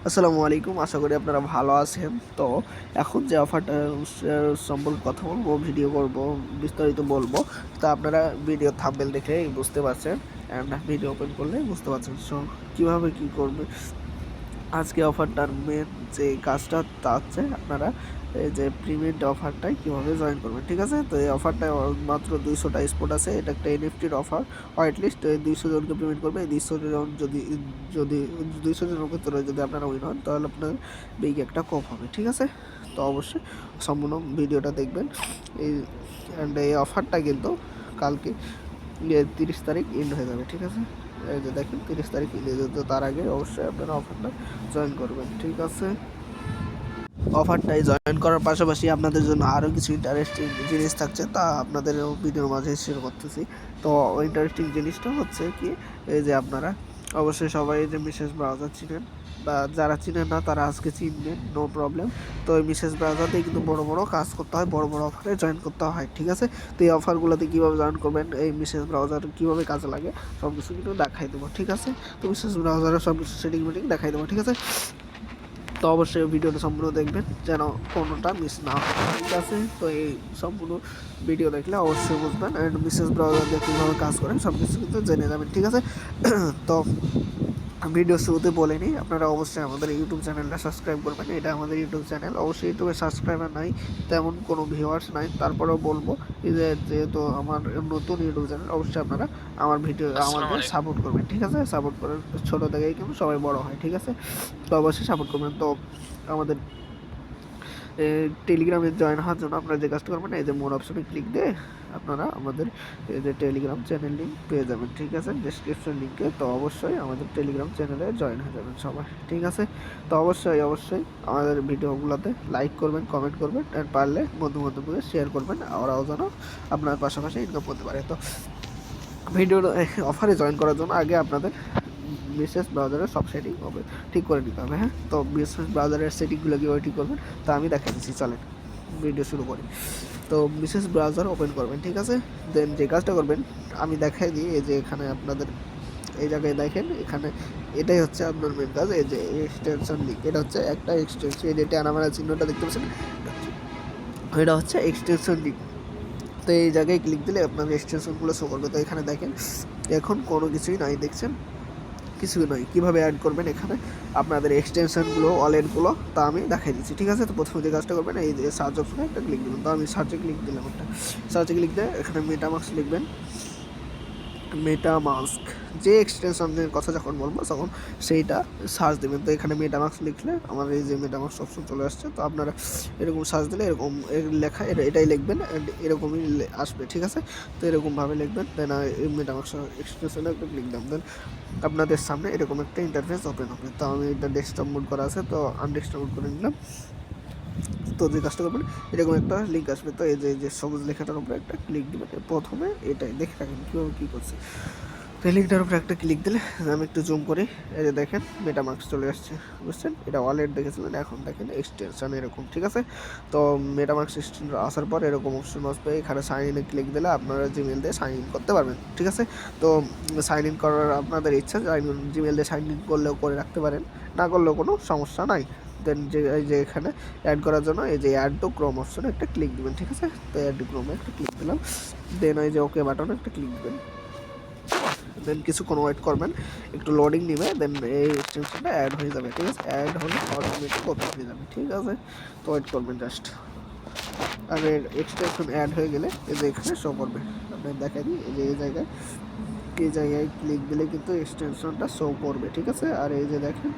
আসসালামু আলাইকুম, আশা করি আপনারা ভালো আছেন। তো এখন যে অফারটা সম্পর্কে কথা বলবো, ভিডিও করব, বিস্তারিত বলবো। তো আপনারা ভিডিও থাম্বনেল দেখে বুঝতে পারছেন, অ্যান্ড ভিডিও ওপেন করলে বুঝতে পারছেন। সো কীভাবে কী করবে আজকে অফারটার মেন যে কাজটা, তা হচ্ছে আপনারা এই যে প্রিমিয়াম অফারটায় কীভাবে জয়েন করবেন। ঠিক আছে, তো এই অফারটায় মাত্র 200টা স্পট আছে। এটা একটা এনএফটির অফার। অ্যাটলিস্ট 200 জনকে পেমেন্ট করবে। এই 200 জন যদি যদি 200 জনের ভিতরে যদি আপনারা উইন হন, তাহলে আপনার বিগ একটা কোপ হবে। ঠিক আছে, তো অবশ্যই সম্পূর্ণ ভিডিওটা দেখবেন। এই অ্যান্ড এই অফারটা কিন্তু কালকে 30 তারিখ এন্ড হয়ে যাবে। ঠিক আছে, এই যে দেখেন 30 তারিখ এন্ড হয়ে যেত, তার আগে অবশ্যই আপনারা অফারটা জয়েন করবেন। ঠিক আছে, অফারটাই জয়েন করার পাশাপাশি আপনাদের জন্য আরও কিছু ইন্টারেস্টিং জিনিস থাকছে, তা আপনাদের ভিডিওর মাঝে শেয়ার করতেছি। তো ইন্টারেস্টিং জিনিসটা হচ্ছে কি, এই যে আপনারা অবশ্যই সবাই যে মিসেস ব্রাউজার চিনেন, বা যারা চিনেন না তারা আজকে চিনবেন, নো প্রবলেম। তো এই মিসেস ব্রাউজারতে কিন্তু বড় বড় কাজ করতে হয়, বড় বড় অফারে জয়েন করতে হয়। ঠিক আছে, তো এই অফারগুলোতে কীভাবে জয়েন করবেন, এই মিসেস ব্রাউজার কীভাবে কাজে লাগে, সব কিছু কিন্তু দেখাই দেবো। ঠিক আছে, তো মিসেস ব্রাউজারের সব কিছু সেটিং মিটিং দেখাই দেবো। ঠিক আছে, তো অবশ্যই ভিডিওটা সম্পূর্ণ দেখবেন যেন কোনোটা মিস না হয়। ঠিক আছে, তো এই সম্পূর্ণ ভিডিও দেখলে অবশ্যই বুঝবেন, অ্যান্ড মিসেস ব্রাউজার দিয়ে কীভাবে কাজ করেন সব কিছু কিন্তু জেনে যাবেন। ঠিক আছে, তো ভিডিও শুরুতে বলে নিই, আপনারা অবশ্যই আমাদের ইউটিউব চ্যানেলটা সাবস্ক্রাইব করবেন। এটা আমাদের ইউটিউব চ্যানেল, অবশ্যই ইউটিউবে সাবস্ক্রাইবার নাই, তেমন কোনো ভিউয়ার্স নাই, তারপরেও বলবো যে যেহেতু আমার নতুন ইউটিউব চ্যানেল, অবশ্যই আপনারা আমার ভিডিও আমাদের সাপোর্ট করবেন। ঠিক আছে, সাপোর্ট করার ছোটো থেকেই কিন্তু সবাই বড় হয়। ঠিক আছে, তো অবশ্যই সাপোর্ট করবেন। তো আমাদের টেলিগ্রামে জয়েন হওয়ার জন্য আপনারা যে কাজটা করবেন, এই যে মোর অপশনে ক্লিক দিয়ে আপনারা আমাদের এই যে টেলিগ্রাম চ্যানেল লিঙ্ক পেয়ে যাবেন। ঠিক আছে, ডেসক্রিপশন লিঙ্কে। তো অবশ্যই আমাদের টেলিগ্রাম চ্যানেলে জয়েন হয়ে যাবেন সবাই। ঠিক আছে, তো অবশ্যই আমাদের ভিডিওগুলোতে লাইক করবেন, কমেন্ট করবেন, আর পারলে বন্ধু বান্ধবদের শেয়ার করবেন, ওরাও যেন আপনার পাশাপাশি ইনকাম করতে পারে। তো ভিডিওর অফারে জয়েন করার জন্য আগে আপনাদের মিসেস ব্রাউজারের সব সেটিং হবে ঠিক করে নিতে হবে। হ্যাঁ, তো মিসেস ব্রাউজারের সেটিংগুলো কীভাবে ঠিক করবেন তা আমি দেখাই দিচ্ছি, চলেন ভিডিও শুরু করি। তো মিসেস ব্রাউজার ওপেন করবেন। ঠিক আছে, দেন যে কাজটা করবেন আমি দেখাই দিই। এই যে এখানে আপনাদের এই জায়গায় দেখেন, এখানে এটাই হচ্ছে আপনার মেন কাজ। এই যে এক্সটেনশন লিঙ্ক, এটা হচ্ছে একটা এক্সটেনশন, এই যে টানামারা চিহ্নটা দেখতে পাচ্ছেন, এটা হচ্ছে এক্সটেনশন লিঙ্ক। তো এই জায়গায় ক্লিক দিলে আপনার এক্সটেনশনগুলো শো করবে। তো এখানে দেখেন এখন কোনো কিছুই নাই, দেখছেন কিছু নয়। কীভাবে অ্যাড করবেন এখানে আপনাদের এক্সটেনশনগুলো, ওয়ালেটগুলো, তা আমি দেখাই দিচ্ছি। ঠিক আছে, তো প্রথমে যে কাজটা করবেন, এই যে সার্চ অপশনে একটা ক্লিক দেবেন। তো আমি সার্চে ক্লিক দিলাম, একটা সার্চে ক্লিক দিয়ে এখানে মেটামাস্ক লিখবেন। মেটামাস্ক, যে এক্সটেনশনের কথা যখন বলবো তখন সেইটা সার্চ দেবেন। তো এখানে মেটামাস্ক লিখলে আমার এই যে মেটামাস্ক অপশন চলে আসছে। তো আপনারা এরকম সার্চ দিলে এরকম লেখা এটাই লিখবেন, এরকমই আসবে। ঠিক আছে, তো এরকমভাবে লিখবেন, দেন এই মেটামাস্ক এক্সটেনশনে একটা ক্লিক দেন, দেন আপনাদের সামনে এরকম একটা ইন্টারফেস ওপেন হবে। তো আমি এটা ডেস্কটপ মোড করা আছে, তো আনডেস্কটপ মোড করে নিলাম। তো যে কাজটা করবেন, এরকম একটা লিঙ্ক আসবে। তো এই যে সবুজ লেখাটার উপরে একটা ক্লিক দেবেন। প্রথমে এটাই দেখে রাখেন কীভাবে কী করছে। তো এই লিঙ্কটার উপরে একটা ক্লিক দিলে আমি একটু জুম করি, এই যে দেখেন মেটামাস্ক চলে আসছে, বুঝছেন? এটা ওয়ালেট দেখেছিলেন, এখন দেখেন এক্সটেনশন এরকম। ঠিক আছে, তো মেটামাস্ক এক্সটেনশন আসার পর এরকম অপশন আসবে। এখানে সাইন ইনে ক্লিক দিলে আপনারা জিমেল দিয়ে সাইন ইন করতে পারবেন। ঠিক আছে, তো সাইন ইন করার আপনাদের ইচ্ছা, জিমেল দিয়ে সাইন ইন করলেও করে রাখতে পারেন, না করলেও কোনো সমস্যা নাই। দেন যে এখানে অ্যাড করার জন্য এই যে অ্যাড টু ক্রোম অপশনে একটা ক্লিক দেবেন। ঠিক আছে, তো অ্যাড টু ক্রোমে একটা ক্লিক দিলাম, দেন এই যে ওকে বাটনে একটা ক্লিক দেবেন। দেন কিছুক্ষণ ওয়েট করবেন, একটু লোডিং নেবে, দেন এই এক্সটেনশনটা অ্যাড হয়ে যাবে। ঠিক আছে, অ্যাড হলে অটোমেটিক ওপেন হয়ে যাবে। ঠিক আছে, তো ওয়েট করবেন জাস্ট। আর এক্সটেনশন অ্যাড হয়ে গেলে এই যে এখানে শো করবে, আপনার দেখা দিই এই যে এই জায়গায় ক্লিক দিলে কিন্তু এক্সটেনশনটা শো করবে। ঠিক আছে, আর এই যে দেখেন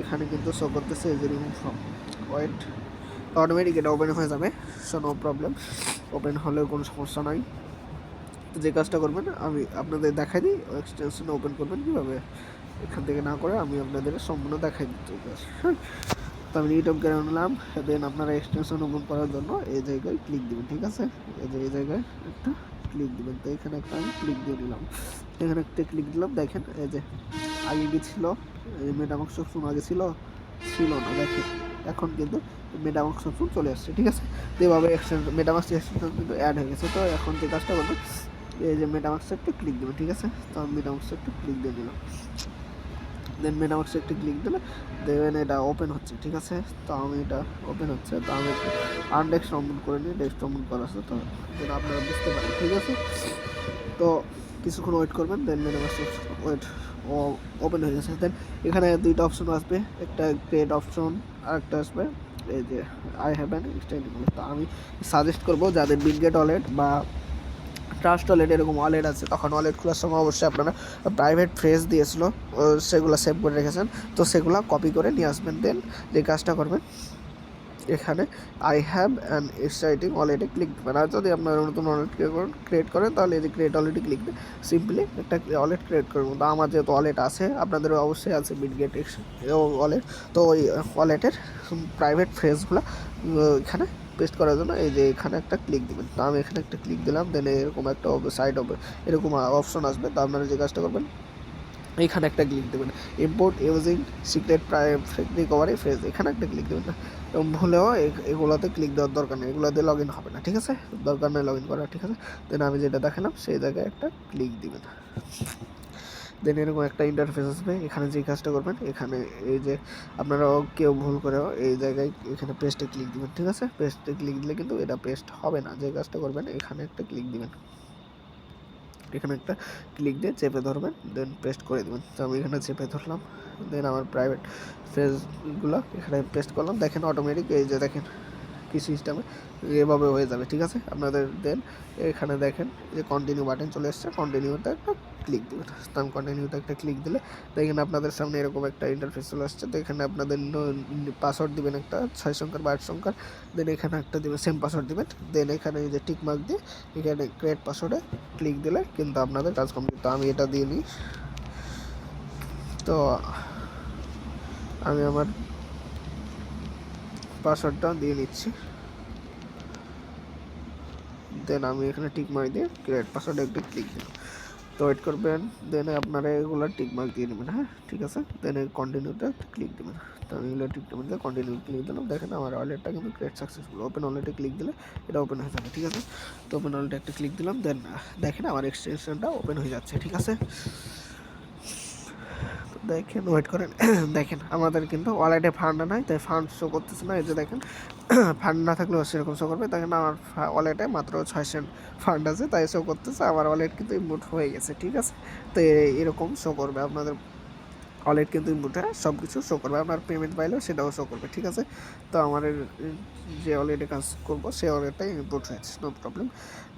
এখানে কিন্তু শো করতেছে এই যে রিমুভ ফ্রম, ওয়েট, অটোমেটিক এটা ওপেন হয়ে যাবে। সো নো প্রবলেম, ওপেন হলেও কোনো সমস্যা নাই। তো যে কাজটা করবেন আমি আপনাদের দেখাই দিই, এক্সটেনশন ওপেন করবেন কীভাবে, এখান থেকে না করে আমি আপনাদের সম্পূর্ণ দেখাই দিচ্ছি। হ্যাঁ, তো আমি ইউটিউব কেন নিলাম, দেন আপনারা এক্সটেনশন ওপেন করার জন্য এই জায়গায় ক্লিক দেবেন। ঠিক আছে, এই জায়গায় একটা ক্লিক দেবেন। তো এখানে একটা আমি ক্লিক দিয়ে নিলাম, এখানে একটা ক্লিক দিলাম। দেখেন এই যে আগে কি ছিল, মেটামাস্ক অপশন আগে ছিল না, দেখেন এখন কিন্তু মেটামাস্ক অপশন চলে আসছে। ঠিক আছে, তো এভাবে মেটামাস্ক এক্সটেনশন কিন্তু অ্যাড হয়ে গেছে। তো এখন যে কাজটা করবেন, এই যে মেটামাস্কে একটা ক্লিক দেবেন। ঠিক আছে, তো আমি মেটামাস্কে একটা ক্লিক দিয়ে দিলাম। দেন মেটামাক্সে একটি ক্লিক দিলে দেন এটা ওপেন হচ্ছে, ঠিক আছে। তো আমি এটা ওপেন হচ্ছে, তো আমি একটু আনডেস্ক ডাউনলোড করে নিই, ডেস্ক ডাউনলোড করা আছে, তো যেন আপনারা বুঝতে পারেন, ঠিক আছে। তো কিছুক্ষণ ওয়েট করবেন, দেন মেটামাক্স ওয়েট ওপেন হয়ে গেছে। দেন এখানে দুইটা অপশন আসবে, একটা ক্রিয়েট অপশন আর একটা আসবে এই যে আই হ্যাভ অ্যান এক্সটেন্ড। তো আমি সাজেস্ট করবো যাদের বিটগেট ওয়ালেট বা ট্রাস্ট ওয়ালেট এরকম ওয়ালেট আছে, তখন ওয়ালেট খোলার সময় অবশ্যই আপনারা প্রাইভেট ফ্রেজ দিয়েছিল সেগুলো সেভ করে রেখেছেন, তো সেগুলো কপি করে নিয়ে আসবেন। দেন যে কাজটা করবেন, এখানে আই হ্যাভ অ্যান এক্সাইটিং ওয়ালেটে ক্লিক দেবেন। আর যদি আপনারা নতুন ওয়ালেট ক্রিয়েট করেন তাহলে এই যে ক্রিয়েট ওয়ালেটে ক্লিক দিয়ে সিম্পলি একটা ওয়ালেট ক্রিয়েট করবেন। তো আমার যেহেতু ওয়ালেট আছে, আপনাদের অবশ্যই আছে বিটগেট ওয়ালেট, তো ওই ওয়ালেটের প্রাইভেট ফ্রেজগুলো এখানে পেস্ট করার জন্য এই যে এখানে একটা ক্লিক দিবেন। তো আমি এখানে একটা ক্লিক দিলাম, দেন এরকম একটা সাইড হবে, এরকম অপশন আসবে। তো আপনারা যে কাজটা করবেন, এইখানে একটা ক্লিক দেবেন, import using secret recovery phrase, এখানে একটা ক্লিক দেবেন না। এবং ভুলেও এগুলোতে ক্লিক দেওয়ার দরকার নেই, এগুলোতে লগ ইন হবে না, ঠিক আছে, দরকার নেই লগ ইন করার, ঠিক আছে। দেন আমি যেটা দেখালাম সেই জায়গায় একটা ক্লিক দিবেন। দেন এরকম একটা ইন্টারফেস আসবে, এখানে যে কাজটা করবেন, এখানে এই যে আপনারাও কেউ ভুল করেও এই জায়গায় এখানে পেস্টে ক্লিক দিবেন, ঠিক আছে। পেস্টে ক্লিক দিলে কিন্তু এটা পেস্ট হবে না, যে কাজটা করবেন এখানে একটা ক্লিক দিবেন, এখানে একটা ক্লিক দিয়ে চেপে ধরবেন, দেন পেস্ট করে দেবেন। তো আমি এখানে চেপে ধরলাম, দেন আমার প্রাইভেট ফেজগুলো এখানে পেস্ট করলাম। দেখেন অটোমেটিক এই যে দেখেন কি সিস্টেমে এভাবে হয়ে যাবে, ঠিক আছে আপনাদের। দেন এখানে দেখেন যে কন্টিনিউ বাটন চলে এসছে, কন্টিনিউতে একটা ক্লিক দেবেন। তো আমি কন্টিনিউতে একটা ক্লিক দিলে দেখেন আপনাদের সামনে এরকম একটা ইন্টারফেস চলে আসছে। তো এখানে আপনাদের পাসওয়ার্ড দিবেন একটা 6 সংখ্যার বা 8 সংখ্যার, দেন এখানে একটা দেবেন সেম পাসওয়ার্ড দিবেন। দেন এখানে এই যে টিক মার্ক দিয়ে এখানে ক্রিয়েট পাসওয়ার্ডে ক্লিক দিলে কিন্তু আপনাদের কাজ কমপ্লিট। তো আমি এটা দিয়ে নিই, তো আমি আমার পাসওয়ার্ডটা দিয়ে নিচ্ছি। দেন আমি এখানে টিক মার্ক দিয়ে ক্রিয়েট পাসওয়ার্ডে একটা ক্লিক দিলাম। তো ওয়েট করবেন, দেন আপনারা এগুলো টিক মার্ক দিয়ে নেবেন, হ্যাঁ ঠিক আছে। দেন কন্টিনিউতে ক্লিক দেবেন। তো আমি এগুলো টিক দিয়ে কন্টিনিউ ক্লিক দিলাম। দেখেন আমার ওয়ালেটটা কিন্তু ক্রিয়েট সাকসেসফুল, ওপেন ওয়ালেটে ক্লিক দিলে এটা ওপেন হয়ে যাবে, ঠিক আছে। তো ওপেন ওয়ালেটে একটা ক্লিক দিলাম, দেন দেখেন আমার এক্সটেনশনটা ওপেন হয়ে যাচ্ছে, ঠিক আছে। দেখেন ওয়েট করেন দেখেন আমাদের কিন্তু ওয়ালেটে ফান্ড নাই, তাই ফান্ড শো করতেছে না। এই যে দেখেন ফান্ড না থাকলেও সেরকম শো করবে। দেখেন আমার ওয়ালেটে মাত্র 6 সেন্ট ফান্ড আছে, তাই শো করতেছে। আমার ওয়ালেট কিন্তু ইমোট হয়ে গেছে, ঠিক আছে। তো এরকম শো করবে আপনাদের ওয়ালেট কিন্তু ইমোটে সব কিছু শো করবে, আপনার পেমেন্ট পাইলেও সেটাও শো করবে, ঠিক আছে। তো আমার যে ওয়ালেটে কাজ করবো সেই ওয়ালেটটাই ইমোট হয়েছে, নো প্রবলেম।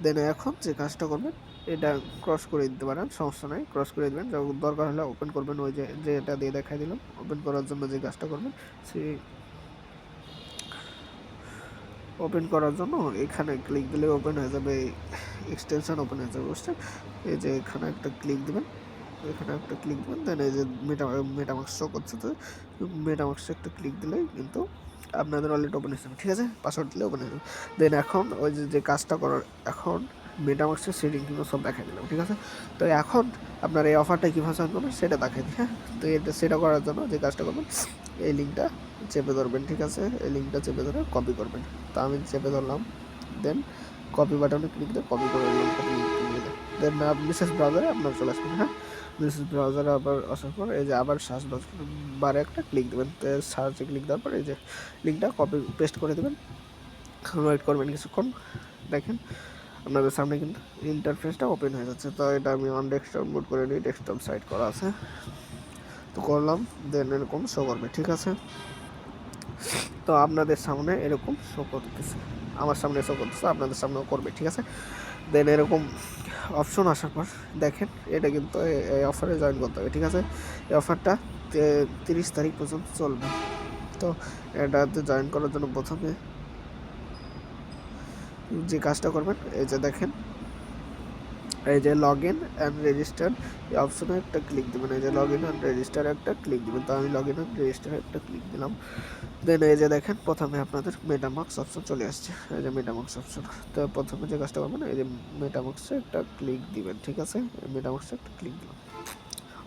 দেন এখন যে কাজটা করবেন, এটা ক্রস করে দিতে পারেন, সমস্যা নাই, ক্রস করে দেবেন। দরকার হলে ওপেন করবেন, ওই যে এটা দিয়ে দেখাই দিলাম। ওপেন করার জন্য যে কাজটা করবেন, সেই ওপেন করার জন্য এখানে ক্লিক দিলে ওপেন হয়ে যাবে, এক্সটেনশন ওপেন হয়ে যাবে, বুঝছেন। এই যে এখানে একটা ক্লিক দেবেন, এখানে একটা ক্লিক দেবেন। দেন এই যে মেটামাক্স শো করছে, তো মেটামাক্সে একটা ক্লিক দিলেই কিন্তু আপনাদের ওয়ালেট ওপেন হয়ে যাবে, ঠিক আছে। পাসওয়ার্ড দিলে ওপেন হয়ে যাবে। দেন এখন ওই যে কাজটা করার, এখন মেটামাক্সের সেটিং কিন্তু সব দেখাই দিলাম, ঠিক আছে। তো এখন আপনার এই অফারটা কীভাবে জয়েন করবেন সেটা দেখাই দিই, হ্যাঁ। তো এটা সেটা করার জন্য যে কাজটা করবেন, এই লিঙ্কটা চেপে ধরবেন, ঠিক আছে। এই লিঙ্কটা চেপে ধরে কপি করবেন। তো আমি চেপে ধরলাম, দেন কপি বাটনে ক্লিক দিয়ে কপি করে দিলাম, কপি দিয়ে দেন মেসেজ ব্রাউজারে আপনার চলে আসবেন, হ্যাঁ। মেসেজ ব্রাউজারে আবার আসার পর এই যে আবার সার্চ বারে একটা ক্লিক দেবেন। তো সার্চে ক্লিক দেওয়ার পর এই যে লিঙ্কটা কপি পেস্ট করে দেবেন, ওয়েট করবেন কিছুক্ষণ। দেখেন আপনাদের সামনে কিন্তু ইন্টারফেসটা ওপেন হয়ে যাচ্ছে। তো এটা আমি অন ডেস্কটপ মুড করে নিই, ডেস্কটপ সাইট করা আছে, তো করলাম। দেন এরকম শো করবে, ঠিক আছে। তো আপনাদের সামনে এরকম শো করতেছে, আমার সামনে শো করতেছে, আপনাদের সামনেও করবে, ঠিক আছে। দেন এরকম অপশন আসার পর দেখেন এটা কিন্তু এই অফারে জয়েন করতে হবে, ঠিক আছে। এই অফারটা 30 তারিখ পর্যন্ত চলবে। তো এটাতে জয়েন করার জন্য প্রথমে যে কাজটা করবেন, এই যে দেখেন এই যে লগ ইন অ্যান্ড রেজিস্টার এই অপশনে একটা ক্লিক দেবেন। এই যে লগ ইন অ্যান্ড রেজিস্টার একটা ক্লিক দেবেন। তো আমি লগ ইন অ্যান্ড রেজিস্টারে একটা ক্লিক দিলাম। দেন এই যে দেখেন প্রথমে আপনাদের মেটামাক্স অপশন চলে আসছে, এই যে মেটামাক্স অপশন। তো প্রথমে যে কাজটা করবেন, এই যে মেটামাক্সে একটা ক্লিক দিবেন, ঠিক আছে। মেটামাক্সে একটা ক্লিক দিলাম।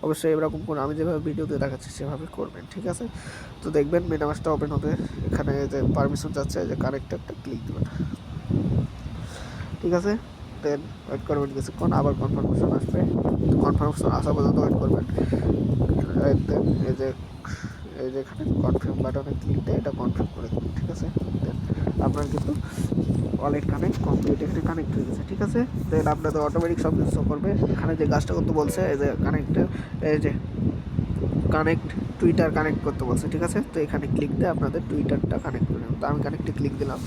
অবশ্যই এরকম করে আমি যেভাবে ভিডিওতে দেখাচ্ছি সেভাবে করবেন, ঠিক আছে। তো দেখবেন মেটামাক্সটা ওপেন হবে, এখানে যে পারমিশন যাচ্ছে, যে কারেক্ট একটা ক্লিক দেবেন, ঠিক আছে। দেন ওয়েট করবেন কিছুক্ষণ, আবার কনফার্মেশন আসবে। কনফার্মেশন আসা পর্যন্ত ওয়েট করবেন। দেন এই যে এখানে কনফার্ম বাটনে ক্লিক দিয়ে এটা কনফার্ম করে দেবেন, ঠিক আছে। দেন আপনার কিন্তু ওয়ালেট কানেক্ট কমপ্লিট, এখানে কানেক্ট হয়ে গেছে, ঠিক আছে। দেন আপনাদের অটোমেটিক সব কিছু শো করবে। এখানে যে কাজটা করতে বলছে এই যে কানেক্ট টুইটার কানেক্ট করতে বলছে, ঠিক আছে। তো এখানে ক্লিক দিয়ে আপনাদের টুইটারটা কানেক্ট করে নেবেন। তো আমি কানেক্টে ক্লিক দিলাম।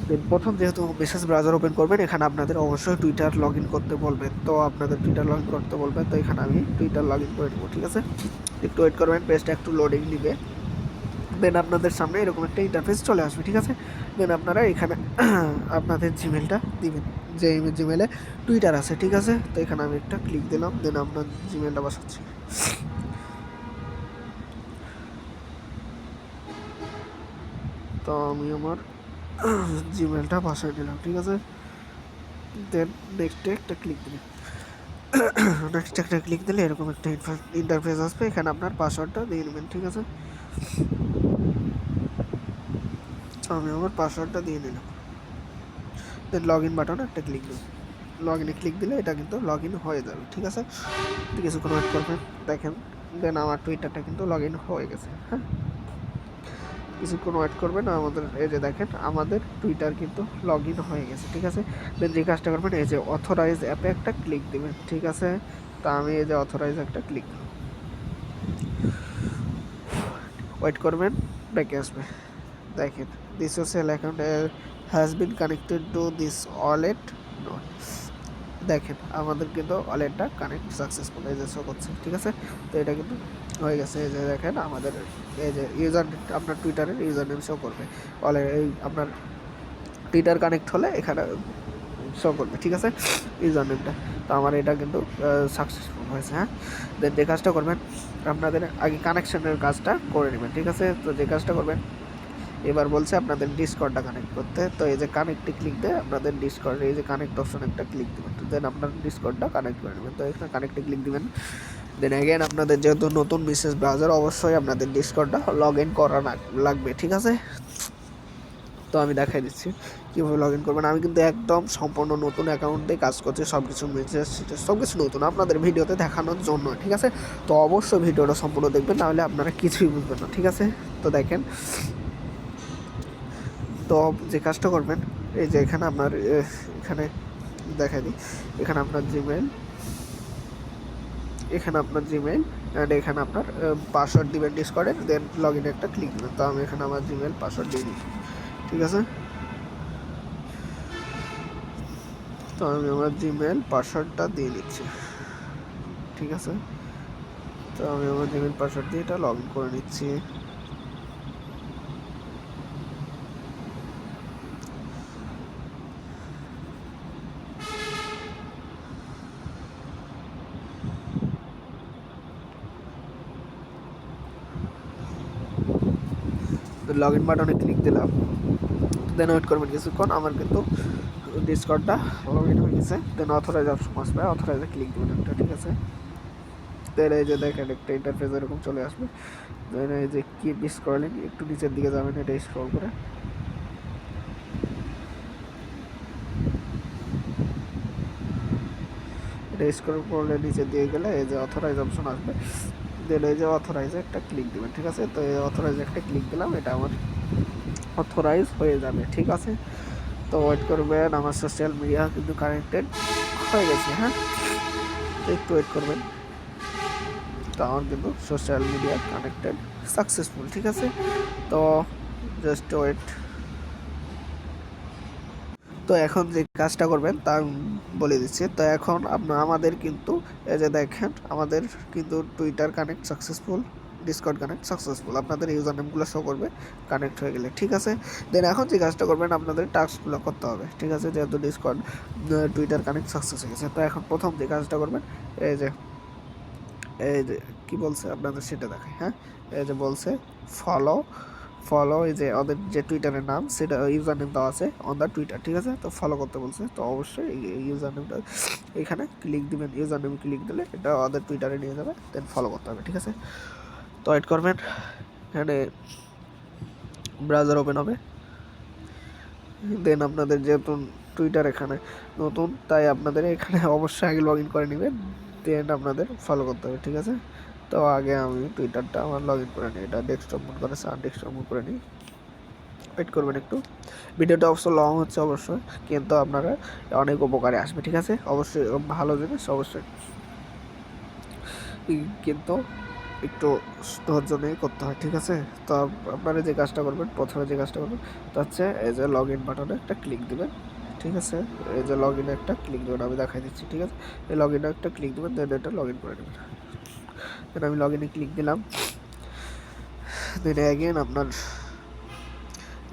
দেন প্রথম যেহেতু মেসেজ ব্রাউজার ওপেন করবেন, এখানে আপনাদের অবশ্যই টুইটার লগ ইন করতে বলবেন। তো আপনাদের টুইটার লগ ইন করতে বলবেন, তো এখানে আমি টুইটার লগ ইন করে নেবো, ঠিক আছে। একটু ওয়েট করবেন, পেজটা একটু লোডিং নিবে। দেন আপনাদের সামনে এরকম একটা ইন্টারফেস চলে আসবে, ঠিক আছে। দেন আপনারা এখানে আপনাদের জিমেলটা দিবেন, যে জিমেলে টুইটার আছে, ঠিক আছে। তো এখানে আমি একটা ক্লিক দিলাম। দেন আপনার জিমেলটা বসাচ্ছি। তো আমি আমার জিমেলটা বসাই দিলাম, ঠিক আছে। দেন নেক্সটে একটা ক্লিক দিলাম। নেক্সট একটা ক্লিক দিলে এরকম একটা ইন্টারফেস আসবে। এখানে আপনার পাসওয়ার্ডটা দিয়ে নেবেন, ঠিক আছে। আমি আমার পাসওয়ার্ডটা দিয়ে নিলাম। দেন লগ ইন বাটনে একটা ক্লিক দেবো। লগ ইনে ক্লিক দিলে এটা কিন্তু লগ ইন হয়ে যাবে, ঠিক আছে। কিছুক্ষণ ওয়েট করবেন, দেখেন। দেন আমার টুইটারটা কিন্তু লগ ইন হয়ে গেছে, হ্যাঁ। কিছুক্ষণ ওয়েট করবেন, আমাদের এই যে দেখেন আমাদের টুইটার কিন্তু লগ ইন হয়ে গেছে, ঠিক আছে। দেন যে কাজটা করবেন, এই যে অথরাইজ অ্যাপে একটা ক্লিক দেবেন, ঠিক আছে। তা আমি এই যে অথরাইজ একটা ক্লিক দিলাম। ওয়েট করবেন, ব্যাকে আসবে। দেখেন this social account has been connected to this wallet note. দেখেন আমাদের কিন্তু ওয়ালেটটা কানেক্ট সাকসেসফুল এই যে শো করছে, ঠিক আছে। তো এটা কিন্তু হয়ে গেছে। এই যে দেখেন আমাদের এই যে ইউজার, আপনার টুইটারের ইউজার নেম শো করবে। ওয়ালেট এই আপনার টুইটার কানেক্ট হলে এখানে শো করবে, ঠিক আছে, ইউজার নেমটা। তো আমার এটা কিন্তু সাকসেসফুল হয়েছে, হ্যাঁ। দেন যে কাজটা করবেন, আপনাদের আগে কানেকশনের কাজটা করে নেবেন, ঠিক আছে। তো যে কাজটা করবেন, এবার বলছে আপনাদের ডিসকর্ডটা কানেক্ট করতে। তো এই যে কানেক্টে ক্লিক দিয়ে আপনাদের ডিসকর্ড, এই যে কানেক্ট অপশন একটা ক্লিক দেবেন। দেন আপনার ডিসকর্ডটা কানেক্ট করে নেবেন। তো এখানে কানেক্টে ক্লিক দিবেন। দেন অ্যাগেন আপনাদের যেহেতু নতুন মেসেজ ব্রাউজার, অবশ্যই আপনাদের ডিসকর্ডটা লগ ইন করা লাগবে, ঠিক আছে। তো আমি দেখাই দিচ্ছি কীভাবে লগ ইন করবেন। আমি কিন্তু একদম সম্পূর্ণ নতুন অ্যাকাউন্টে কাজ করছি, সব কিছু মেসেজ সব কিছু নতুন আপনাদের ভিডিওতে দেখানোর জন্য, ঠিক আছে। তো অবশ্যই ভিডিওটা সম্পূর্ণ দেখবেন, নাহলে আপনারা কিছুই বুঝবেন না, ঠিক আছে। তো দেখেন, তো যে কাজটা করবেন, এই যে এখানে আপনার এখানে দেখাই দিই, এখানে আপনার জিমেল, অ্যান্ড এখানে আপনার পাসওয়ার্ড দিবেন ডিসকর্ডের। দেন লগ ইনে একটা ক্লিক দেবেন। তো আমি এখানে আমার জিমেল পাসওয়ার্ড দিয়ে দিই, ঠিক আছে। তো আমি আমার জিমেল পাসওয়ার্ডটা দিয়ে দিচ্ছি, ঠিক আছে। তো আমি আমার জিমেল পাসওয়ার্ড দিয়ে এটা লগ ইন করে নিচ্ছি। লগ ইন বাটনে ক্লিক দিলাম। দেন ওয়েট করবেন কিছুক্ষণ, আমার কিন্তু ডিসকর্ডটা লগ ইন হয়ে গেছে। দেন অথরাইজ অপশন আসবে, অথরাইজে ক্লিক দেবেন একটা, ঠিক আছে। দেন এই যে দেখেন একটা ইন্টারফেস এরকম চলে আসবে। দেন এই যে কিপ স্ক্রলিং, একটু নিচের দিকে যাবেন, এটা স্ক্রল করে। এটা স্ক্রল করলে নিচের দিকে গেলে এই যে অথরাইজ অপশন আসবে। দেন এই যে অথরাইজে একটা ক্লিক দেবেন, ঠিক আছে। তো এই অথরাইজে একটা ক্লিক দিলাম, এটা আমার অথরাইজ হয়ে যাবে, ঠিক আছে। তো ওয়েট করবেন, আমার সোশ্যাল মিডিয়া কিন্তু কানেক্টেড হয়ে গেছে, হ্যাঁ। তো একটু ওয়েট করবেন। তো আমার কিন্তু সোশ্যাল মিডিয়া কানেক্টেড সাকসেসফুল, ঠিক আছে। তো জাস্ট ওয়েট। তো এখন যে কাজটা করবেন তা আমি বলে দিচ্ছি। তো এখন আমাদের কিন্তু এই যে দেখেন আমাদের কিন্তু Twitter connect successful, Discord connect successful, আপনাদের ইউজার নেমগুলো শো করবে কানেক্ট হয়ে গেলে, ঠিক আছে। দেন এখন যে কাজটা করবেন, আপনাদের টাস্কগুলো করতে হবে, ঠিক আছে। যেহেতু ডিসকর্ড টুইটার কানেক্ট সাকসেস হয়ে গেছে, তো এখন প্রথম যে কাজটা করবেন, এই যে কী বলছে আপনাদের সেটা দেখায়, হ্যাঁ। এই যে বলছে ফলো এই যে ওদের যে টুইটারের নাম, সেটা ইউজার নেম দেওয়া আছে অন দ্য টুইটার, ঠিক আছে। তো ফলো করতে বলছে, তো অবশ্যই এই ইউজার নেমটা এখানে ক্লিক দিবেন। ইউজার নেম ক্লিক দিলে এটা ওদের টুইটারে নিয়ে যাবে। দেন ফলো করতে হবে, ঠিক আছে। তো ওয়েট করবেন, এখানে ব্রাউজার ওপেন হবে। দেন আপনাদের যেহেতু টুইটার এখানে নতুন, তাই আপনাদের এখানে অবশ্যই আগে লগ ইন করে নেবেন। দেন আপনাদের ফলো করতে হবে, ঠিক আছে। তো আগে আমি টুইটারটা আমার লগ ইন করে নিই, এটা ডেস্কটপ মোড করে ডেস্কটপ মোড করে নিই। ওয়েট করবেন একটু, ভিডিওটা অবশ্য লং হচ্ছে অবশ্যই, কিন্তু আপনারা অনেক উপকারে আসবে, ঠিক আছে? অবশ্যই ভালো জিনিস অবশ্যই, কিন্তু একটু ধৈর্য নিয়ে করতে হয়, ঠিক আছে? তো আপনারা যে কাজটা করবেন, প্রথমে যে কাজটা করবেন তা হচ্ছে এই যে লগ ইন বাটনে একটা ক্লিক দিবেন, ঠিক আছে? এই যে লগ ইনে একটা ক্লিক দেবেন, আমি দেখাই দিচ্ছি, ঠিক আছে? এই লগ ইনে একটা ক্লিক দেবেন, দেন এটা লগ ইন করে নেবেন। দেন আমি লগ ইনে ক্লিক দিলাম, দেন অ্যাগেন আপনার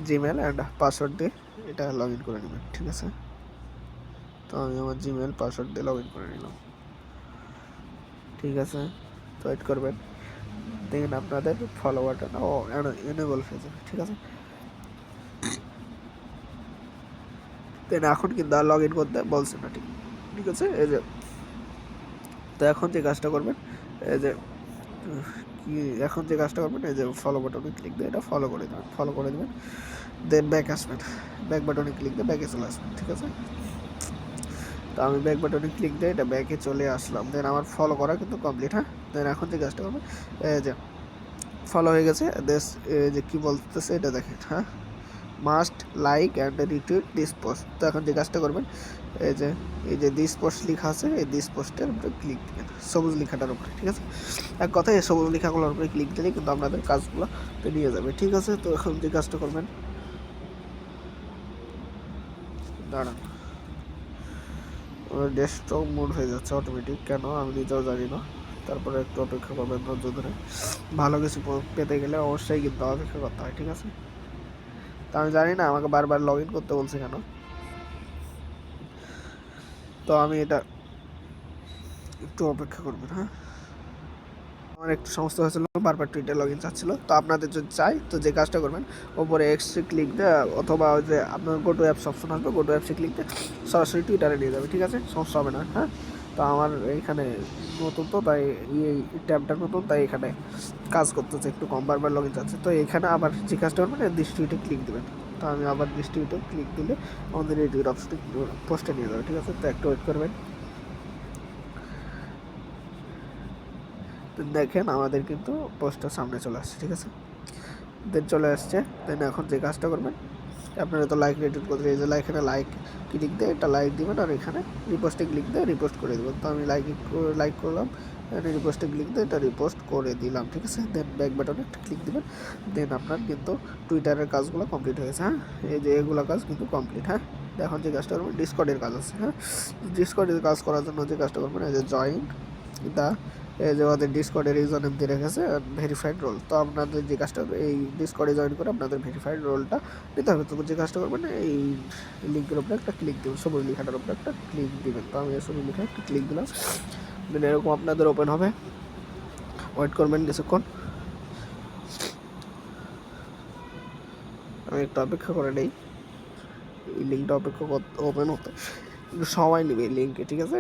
জিমেল অ্যান্ড পাসওয়ার্ড দিয়ে এটা লগ ইন করে নেবেন, ঠিক আছে? তো আমি আমার জিমেল পাসওয়ার্ড দিয়ে লগ ইন করে নিলাম, ঠিক আছে? তো ওয়েট করবেন, দেখেন আপনাদের ফলোয়ারটা এনেবল হয়ে যাবে, ঠিক আছে? দেন এখন কিন্তু আর লগ ইন করতে বলছে না, ঠিক আছে? এই যে, তো এখন যে কাজটা করবেন এই যে কি, এখন যে কাজটা করবেন এই যে ফলো বাটনে ক্লিক দিয়ে এটা ফলো করে দেবেন, দেন ব্যাক আসবেন, ব্যাক বাটনে ক্লিক দিয়ে ব্যাকে চলে আসবেন, ঠিক আছে? তো আমি ব্যাক বাটনে ক্লিক দিয়ে এটা ব্যাকে চলে আসলাম, দেন আমার ফলো করা কিন্তু কমপ্লিট। হ্যাঁ, দেন এখন যে কাজটা করবেন এই যে ফলো হয়ে গেছে, দেশ এই যে কী বলতেছে এটা দেখেন। হ্যাঁ, must like and retweet this post. তো এখন যে কাজটা করবেন এই যে দিস পোস্ট লেখা আছে, এই দিস পোস্টের উপরে ক্লিক দেবেন, সবুজ লেখাটার উপরে, ঠিক আছে? এক কথায় এই সবুজ লেখাগুলোর উপরে ক্লিক দিলে কিন্তু আপনাদের কাজগুলো নিয়ে যাবে, ঠিক আছে? তো এখন যে কাজটা করবেন, দাঁড়ান, ডেস্কটপ মোড হয়ে যাচ্ছে অটোমেটিক, কেন আমি নিজেও জানি না। তারপরে একটু অপেক্ষা করবেন ধৈর্য ধরে, ভালো কিছু পেতে গেলে অবশ্যই কিন্তু অপেক্ষা করতে হয়, ঠিক আছে? তো আমি জানি না আমাকে বারবার লগ ইন করতে বলছে কেন, তো আমি এটা একটু অপেক্ষা করবেন। হ্যাঁ, আমার একটু সমস্যা হয়েছিল, বারবার টুইটার লগ ইন চাচ্ছিলো। তো আপনাদের যদি চাই তো যে কাজটা করবেন, ওপরে এক্সে ক্লিক দিয়ে অথবা ওই যে আপনার গো টু অ্যাপস অপশন আসবে, গো টু অ্যাপসে ক্লিক দিয়ে সরাসরি টুইটারে নিয়ে যাবে, ঠিক আছে? সমস্যা হবে না। হ্যাঁ, তো আমার এইখানে নতুন, তো তাই এই ট্যাবটা নতুন, তাই এখানে কাজ করতেছে একটু কম, বারবার লগ ইন চাচ্ছে। তো এখানে আবার যে কাজটা করবেন দিস টুইটে ক্লিক দেবেন। তো আমি আবার দিস টুইটে ক্লিক দিলে আমাদের এই টুইট অপশনটি পোস্টে নিয়ে যাবে, ঠিক আছে? তো একটু ওয়েট করবেন, দেখেন আমাদের কিন্তু পোস্টটা সামনে চলে আসছে, ঠিক আছে? দেন চলে আসছে, দেন এখন যে কাজটা করবেন, আপনারা তো লাইক রেটিং করতে, এই যে এখানে লাইক ক্লিক দিয়ে এটা লাইক দিবেন, আর এখানে রিপোস্টে ক্লিক দিয়ে রিপোস্ট করে দেবেন। তো আমি লাইক করলাম, রিপোস্টে ক্লিক দিয়ে এটা রিপোস্ট করে দিলাম, ঠিক আছে? দেন ব্যাক বাটনে একটা ক্লিক দিবেন, দেন আপনার কিন্তু টুইটারের কাজগুলো কমপ্লিট হয়েছে। হ্যাঁ, এই যে এগুলো কাজ কিন্তু কমপ্লিট। হ্যাঁ, এখন যে কাজটা করবেন ডিসকর্ডের কাজ আছে। হ্যাঁ, ডিসকর্ডের কাজ করার জন্য যে কাজটা করবেন এই যে জয়েন দা, এই যে আমাদের ডিসকর্ডের ইউজার নেম দিয়ে রেখেছে ভেরিফাইড রোল। তো আপনাদের যে কাজটা এই ডিসকর্ডে জয়েন করে আপনাদের ভেরিফাইড রোলটা নিতে হবে। তো যে কাজটা করবেন এই লিঙ্কের উপরে একটা ক্লিক দেবেন, সবুজ লেখাটার উপরে একটা ক্লিক দিবেন। তো আমি সবুজ লেখা একটা ক্লিক দিলাম, দেন এরকম আপনাদের ওপেন হবে। ওয়েট করবেন কিছুক্ষণ, আমি একটু অপেক্ষা করে নেই, এই লিঙ্কটা অপেক্ষা ওপেন হতে একটু সময় নেবে এই লিঙ্কে, ঠিক আছে?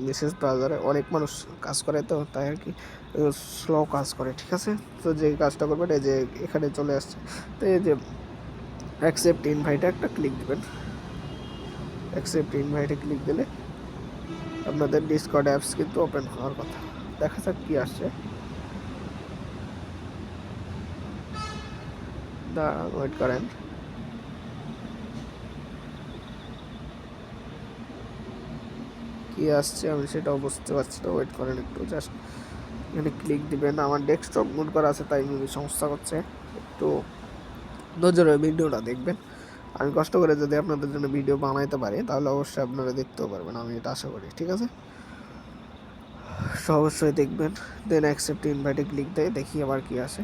মেসেজ ব্রাউজারে অনেক মানুষ কাজ করে, তো তাই আর কি স্লো কাজ করে, ঠিক আছে? তো যে কাজটা করবেন এই যে এখানে চলে আসছে, তো এই যে অ্যাকসেপ্ট ইনভাইটে একটা ক্লিক দেবেন, অ্যাকসেপ্ট ইনভাইটে ক্লিক দিলে আপনাদের ডিসকর্ড অ্যাপস কিন্তু ওপেন হওয়ার কথা। দেখা যাক কী আসছে, ওয়েট করেন। কী আসছে আমি সেটাও বুঝতে পারছি না, ওয়েট করেন একটু, জাস্ট এখানে ক্লিক দিবেন। আমার ডেস্কটপ মোড করা আছে তাই সমস্যা করছে, একটু ধৈর্য ধরে ভিডিওটা দেখবেন। আমি কষ্ট করে যদি আপনাদের জন্য ভিডিও বানাইতে পারি তাহলে অবশ্যই আপনারা দেখতেও পারবেন, আমি এটা আশা করি, ঠিক আছে? অবশ্যই দেখবেন, দেন অ্যাকসেপ্ট ইনভাইটে ক্লিক দিয়ে দেখি আবার কি আসে।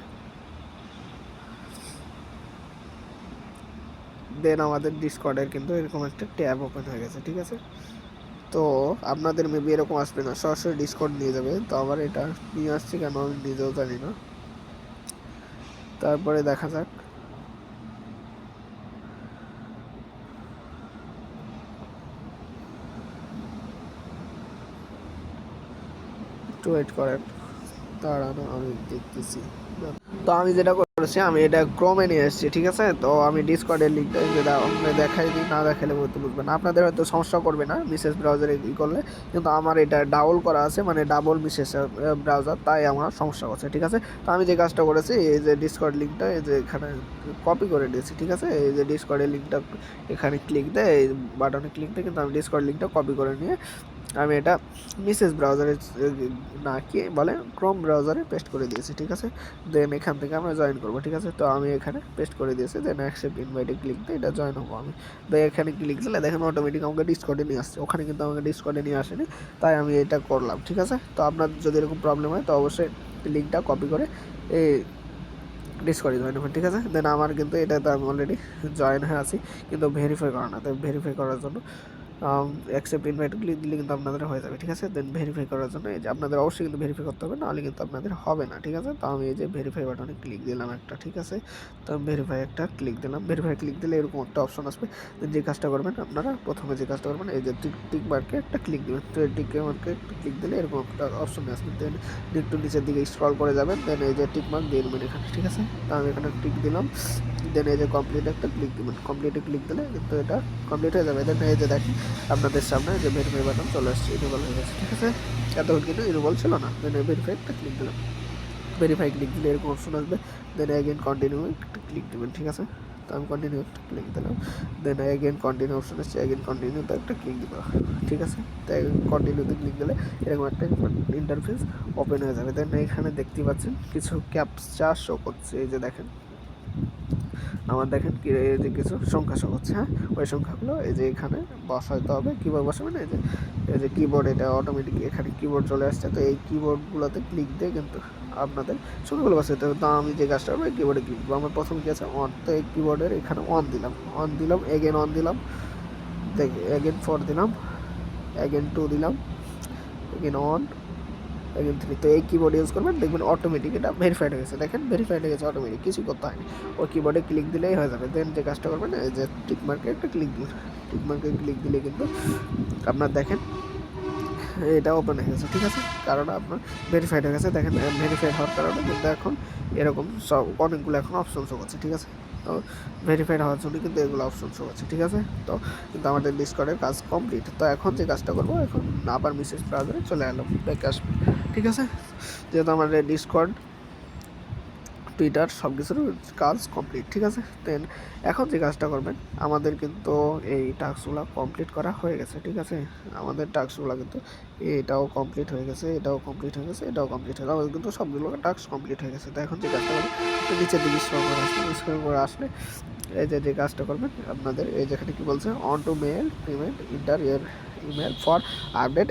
দেন আমাদের ডিসকর্ডের কিন্তু এরকম একটা ট্যাব ওপেন হয়ে গেছে, ঠিক আছে? তো আপনাদের মেবি এরকম আসবে না, সরাসরি ডিসকর্ড নিয়ে যাবে। তো আবার এটা নিয়ে আসছে কেন আমি নিজেও জানি না, তারপরে দেখা যাক। একটু ওয়েট করেন, দাঁড়ানো আমি দেখতেছি। তো আমি যেটা করেছি, আমি এটা ক্রোমে নিয়ে এসেছি, ঠিক আছে। তো আমি ডিসকর্ডের লিঙ্কটা যেটা দেখাই দিই, না দেখালে হয়তো বুঝবেন না, আপনাদের হয়তো সমস্যা করবে না মিসেস ব্রাউজারে ই করলে, কিন্তু আমার এটা ডাবল করা আছে, মানে ডাবল মিসেস ব্রাউজার, তাই আমার সমস্যা করছে, ঠিক আছে। তো আমি যে কাজটা করেছি, এই যে ডিসকর্ড লিঙ্কটা এই যে এখানে কপি করে দিয়েছি, ঠিক আছে। এই যে ডিসকর্ডের লিঙ্কটা এখানে ক্লিক দেয়, এই বাটনে ক্লিক দেয়, কিন্তু আমি ডিসকর্ড লিঙ্কটা কপি করে নিয়ে আমি এটা মিসেস ব্রাউজারে না কি বলে ক্রোম ব্রাউজারে পেস্ট করে দিয়েছি, ঠিক আছে। দেন এখান থেকে আমরা জয়েন করবো, ঠিক আছে। তো আমি এখানে পেস্ট করে দিয়েছি, দেন অ্যাকসেপ্ট ইনভাইটে ক্লিক দিয়ে এটা জয়েন হবো আমি। তো এখানে ক্লিক দিলে দেখেন অটোমেটিক আমাকে ডিসকর্ডে নিয়ে আসছে, ওখানে কিন্তু আমাকে ডিসকর্ডে নিয়ে আসেনি, তাই আমি এটা করলাম, ঠিক আছে। তো আপনার যদি এরকম প্রবলেম হয় তো অবশ্যই লিঙ্কটা কপি করে এই ডিসকর্ডে জয়েন হবে, ঠিক আছে। দেন আমার কিন্তু এটাতে আমি অলরেডি জয়েন হয়ে আছি, কিন্তু ভেরিফাই করা না, তো ভেরিফাই করার জন্য অ্যাকসেপ্ট ইনভাইট ক্লিক দিলে কিন্তু আপনাদের হয়ে যাবে, ঠিক আছে। দেন ভেরিফাই করার জন্য এই যে আপনাদের অবশ্যই কিন্তু ভেরিফাই করতে হবে, নাহলে কিন্তু আপনাদের হবে না, ঠিক আছে। তো আমি এই যে ভেরিফাই বাটনে ক্লিক দিলাম একটা, ঠিক আছে। তো আমি ভেরিফাই একটা ক্লিক দিলাম, ভেরিফাই ক্লিক দিলে এরকম একটা অপশন আসবে। যে কাজটা করবেন আপনারা প্রথমে, যে কাজটা করবেন এই যে টিক মার্কে একটা ক্লিক দেবেন, তো টিক মার্কে একটা ক্লিক দিলে এরকম একটা অপশন আসবে। দেন একটু নিচের দিকে স্ক্রল করে যাবেন, দেন এই যে টিক মার্ক দিয়ে দেবেন এখানে, ঠিক আছে। তো আমি এখানে টিক দিলাম, দেন এই যে কমপ্লিট একটা ক্লিক দেবেন, কমপ্লিটে ক্লিক দিলে কিন্তু এটা কমপ্লিট হয়ে যাবে। দেন এই যে দেখেন আপনাদের সামনে যে ভেরিফাই বাটন চলে আসছে, ইনেবল হয়ে গেছে, ঠিক আছে। এতক্ষণ কিন্তু ইনেবল ছিল না, দেন ভেরিফাই একটা ক্লিক দিলাম, ভেরিফাই ক্লিক দিলে এরকম অপশন আসবে। দেন অ্যাগেন কন্টিনিউ একটা ক্লিক দেবেন, ঠিক আছে। তো আমি কন্টিনিউ একটা ক্লিক দিলাম, দেন অ্যাগেন কন্টিনিউ অপশন আসছে, অ্যাগেন কন্টিনিউতে একটা ক্লিক দিতে হবে, ঠিক আছে। তো কন্টিনিউতে ক্লিক দিলে এরকম একটা ইন্টারফেস ওপেন হয়ে যাবে। দেন এখানে দেখতে পাচ্ছেন কিছু ক্যাপচা শো করছে, এই যে দেখেন আমার দেখেন কি এই যে কিছু সংখ্যা শো হচ্ছে, হ্যাঁ ওই সংখ্যাগুলো এই যে এখানে বসাইতে হবে। কীভাবে বসাবেন, এই যে কিবোর্ড, এটা অটোমেটিক এখানে কিবোর্ড চলে আসছে, তো এই কিবোর্ডগুলোতে ক্লিক দিয়ে কিন্তু আপনাদের সংখ্যাগুলো বসাইতে হবে। তো আমি যে কাজটা করবো কিবোর্ডে ক্লিক করবো, আমার প্রথম কী আছে অন, তো এই কিবোর্ডের এখানে অন দিলাম, এগেন অন দিলাম, এগেন 4 দিলাম, এগেন 2 দিলাম, এগেন অন, এগেন 3। তো এই কিবোর্ড ইউজ করবেন, দেখবেন অটোমেটিক এটা ভেরিফাইড হয়ে গেছে, দেখেন ভেরিফাইড হয়ে গেছে অটোমেটিক, কিছু করতে হয়নি, ওই কিবোর্ডে ক্লিক দিলেই হয়ে যাবে। দেন যে কাজটা করবেন এই যে টিক মার্কে একটা ক্লিক দিন, টিক মার্কে ক্লিক দিলে কিন্তু আপনার দেখেন এটা ওপেন হয়ে গেছে, ঠিক আছে। কারণ আপনার ভেরিফাইড হয়ে গেছে, দেখেন ভেরিফাইড হওয়ার কারণে কিন্তু এখন এরকম সব অনেকগুলো এখন অপশন শো করছে, ঠিক আছে। তো ভেরিফাইড হওয়ার জন্য কিন্তু এগুলো অপশন শো করছে, ঠিক আছে। তো কিন্তু আমাদের ডিসকর্ডের কাজ কমপ্লিট। তো এখন যে কাজটা করবো, এখন আবার মিসেস ব্রাউজারে চলে এলাম, ব্যাকে আসবে, ঠিক আছে। যেহেতু আমাদের ডিসকর্ড, টুইটার সব কিছুর কাজ কমপ্লিট, ঠিক আছে। দেন এখন যে কাজটা করবেন, আমাদের কিন্তু এই টাস্কগুলো কমপ্লিট করা হয়ে গেছে, ঠিক আছে। আমাদের টাস্কগুলো কিন্তু এটাও কমপ্লিট হয়ে গেছে, এটাও কমপ্লিট হয়ে গেছে, এটাও কমপ্লিট হয়ে গেছে, আমাদের কিন্তু সবগুলো টাস্ক কমপ্লিট হয়ে গেছে। তো এখন যে কাজটা করবেন, একটু নিচের দিকে স্ক্রল করে আসলে এই যে কাজটা করবেন আপনাদের এই যেখানে কি বলছে, on two mail payment inter year email for update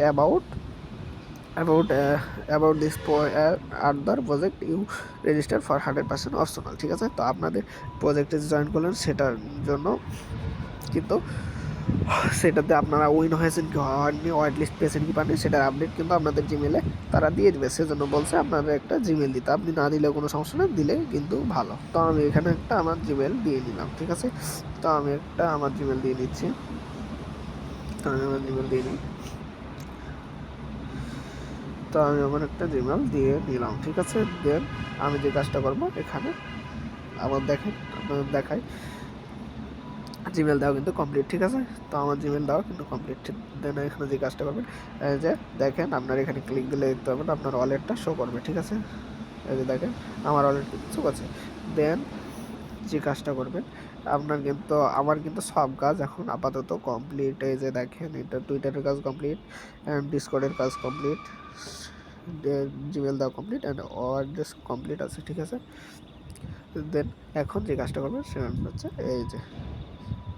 about this other project you register for 100% optional, ঠিক আছে। তো আপনাদের প্রজেক্টে জয়েন করলেন সেটার জন্য কিন্তু সেটাতে আপনারা উইন হয়েছেন কি হয়নি, হোয়াইট লিস্ট পেয়েছেন কি পাননি, সেটার আপডেট কিন্তু আপনাদের জিমেলে তারা দিয়ে দেবে, সেজন্য বলছে আপনাদের একটা জিমেল দিতে। আপনি না দিলেও কোনো সমস্যা নেই, দিলে কিন্তু ভালো। তো আমি এখানে একটা আমার জিমেল দিয়ে নিলাম, ঠিক আছে। তো আমি একটা আমার জিমেল দিয়ে নিচ্ছি, তো আমি আমার জিমেল দিয়ে নিই, তো আমি আমার একটা জিমেল দিয়ে নিলাম, ঠিক আছে। দেন আমি যে কাজটা করবো এখানে আমার দেখেন আপনাদের দেখাই, জিমেল দেওয়া কিন্তু কমপ্লিট, ঠিক আছে। তো আমার জিমেল দেওয়া কিন্তু কমপ্লিট। দেন এখানে যে কাজটা করবেন, এই যে দেখেন আপনার এখানে ক্লিক দিলে দেখতে পাবেন আপনার ওয়ালেটটা শো করবে, ঠিক আছে। এই যে দেখেন আমার ওয়ালেট শো করছে। দেন যে কাজটা করবেন আপনার কিন্তু, আমার কিন্তু সব কাজ এখন আপাতত কমপ্লিট। এই যে দেখেন এটা টুইটারের কাজ কমপ্লিট, অ্যান্ড ডিসকর্ডের কাজ কমপ্লিট, জিমেল দেওয়া কমপ্লিট, অ্যান্ড অ্যাড্রেস কমপ্লিট আছে, ঠিক আছে। দেন এখন যে কাজটা করবেন সেটা হচ্ছে এই যে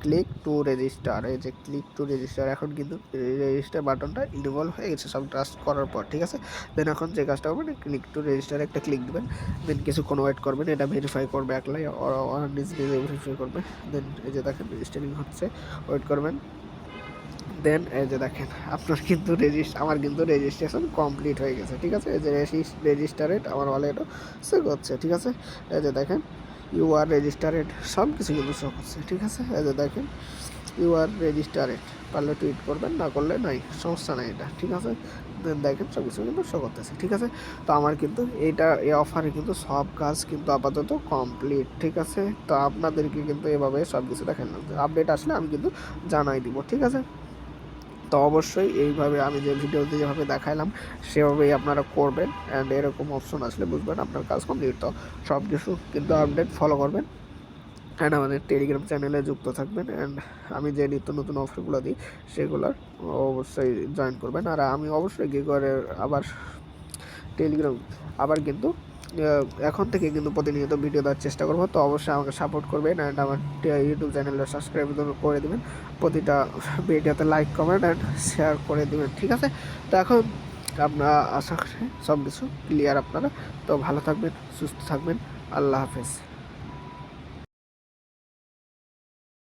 ক্লিক টু রেজিস্টার, এই যে ক্লিক টু রেজিস্টার, এখন কিন্তু রেজিস্টার বাটনটা ইনেবল হয়ে গেছে সব ট্রাস্ট করার পর, ঠিক আছে। দেন এখন যে কাজটা করবেন ক্লিক টু রেজিস্টারে একটা ক্লিক দেবেন, দেন কিছুক্ষণ ওয়েট করবেন, এটা ভেরিফাই করবে একলাই নিজে নিজে ভেরিফাই করবে। দেন এই যে দেখেন রেজিস্টারিং হচ্ছে, ওয়েট করবেন। দেন এই যে দেখেন আপনার কিন্তু আমার কিন্তু রেজিস্ট্রেশন কমপ্লিট হয়ে গেছে, ঠিক আছে। এই যে রেজিস্টারেড আমার ওয়ালেটও শো করছে, ঠিক আছে। এই যে দেখেন ইউ আর রেজিস্টারেড সব কিছু কিন্তু শো করছে, ঠিক আছে। এই যে দেখেন ইউ আর রেজিস্টারেড, পারলে টুইট করবেন, না করলে নাই, সমস্যা নাই এটা, ঠিক আছে। দেন দেখেন সব কিছু কিন্তু শো করতেছে, ঠিক আছে। তো আমার কিন্তু এই অফারে কিন্তু সব কাজ কিন্তু আপাতত কমপ্লিট, ঠিক আছে। তো আপনাদেরকে কিন্তু এভাবে সব কিছু দেখেন, আপডেট আসলে আমি কিন্তু জানাই দিব, ঠিক আছে। তো অবশ্যই এইভাবে আমি যে ভিডিওতে যেভাবে দেখাইলাম সেভাবেই আপনারা করবেন, অ্যান্ড এরকম অপশন আসলে বুঝবেন আপনার কাজ কমপ্লিট। তো সব কিছু কিন্তু আপডেট ফলো করবেন, অ্যান্ড আমাদের টেলিগ্রাম চ্যানেলে যুক্ত থাকবেন, অ্যান্ড আমি যে নিত্য নতুন অফারগুলো দিই সেগুলোর অবশ্যই জয়েন করবেন। আর আমি অবশ্যই কী করে আবার টেলিগ্রাম আবার কিন্তু এখন থেকে কিন্তু প্রতিনিয়ত ভিডিও দেওয়ার চেষ্টা করবো। তো অবশ্যই আমাকে সাপোর্ট করবেন, অ্যান্ড আমার ইউটিউব চ্যানেলটা সাবস্ক্রাইব করে দেবেন, প্রতিটা ভিডিওতে লাইক কমেন্ট অ্যান্ড শেয়ার করে দেবেন, ঠিক আছে। তো এখন আপনারা আশা করি সব কিছু ক্লিয়ার আপনারা। তো ভালো থাকবেন, সুস্থ থাকবেন, আল্লাহ হাফেজ।